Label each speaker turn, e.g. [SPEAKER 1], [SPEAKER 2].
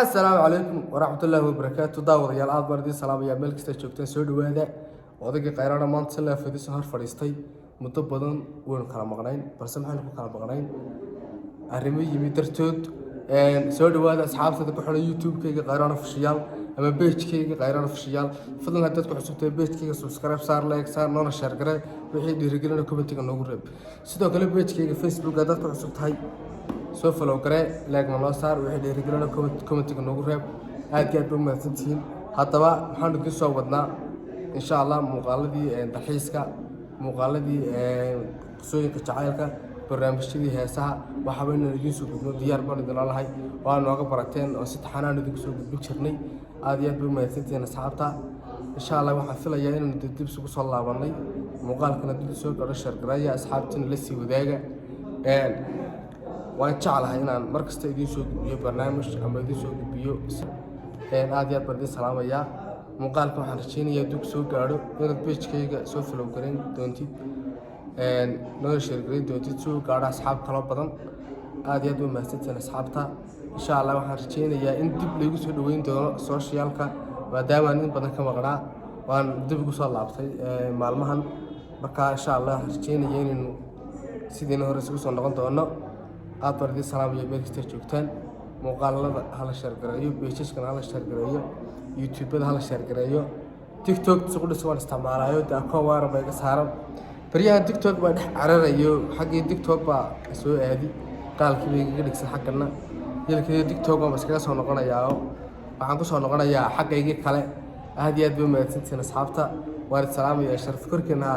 [SPEAKER 1] السلام عليكم ورحمة الله وبركاته. داود يا العاد بردي سلام يا ملك استجوبتين سود وهذا وضيق قيرانا ما نتصل في ذي سهر فريستي مطبضا وين كلام مغنين برسم حنا كلام مغنين الرمي يمدرتود سود وهذا أصحاب صدق حنا يوتيوب كي قيرانا في الشيال أما بيج كي قيرانا في الشيال فضلنا هدتك حسبت بيج كي سبسكرايب صار لايك صار نونا شير قري وحيد يرجلنا كومنتي نقول سيدو كله بيج كي فيسبوك هدتك حسبت هاي سوف لو قرأ لكن الله صار وحيد يرجلنا كومنتي نقول aad iyo aad u mahadsantihiin haddaba waxaan idin soo wadnaa insha Allah muuqaaladii dalxiiska muuqaaladii qisooyinka jacaylka barnaamijyadii heesaha waxa weyn idin soo gudbino diyaar baan idin lahayn waa nooga barateen oo si taxanaan idin soo gudbin jirnay aad iyo aad u mahadsantihiin asxaabta insha Allah waxaan filayaa inaan dib isugu soo laabanay muuqaalkana dib soo garo shargaraya asxaabtina la sii wadaaga waan jeclahay inaan markasta idin soo gudbiyo barnaamij ama idin soo gudbiyo aad iyo aad baan idin salaamayaa muuqaalka waxaan rajeynayaa dib soo gaadho inaad page-kayga soo follow gareyn doontid noo share gareyn doontid soo gaadho asxaab kala badan aad iyo aad u mahadsantihiin asxaabta insha Allah waxaan rajeynayaa in dib lagu soo dhaweyn doono social-ka maadaama in badan ka maqnaa waan dib ugu soo laabtay maalmahan marka insha Allah waxaan rajeynayaa in sidii hore isugu soo noqon doono aad baan idin salaamayaa meel kasta joogtaan muuqaalada hala share gareeyo page-kana hala share gareeyo YouTube-da hala share gareeyo TikTok suuq dhismaan isticmaalayo account waara bay ka saaran bariyahan TikTok baa dhex cararayo xaggii TikTok baa soo aadi qaalkii bay iga dhigsan xaggana yelkii TikTok baa iskaga soo noqonayaa waxaan ku soo noqonayaa xaggaygii kale aad iyo aad bay mahadsantihiin asxaabta waan salaamayaa sharaf korkina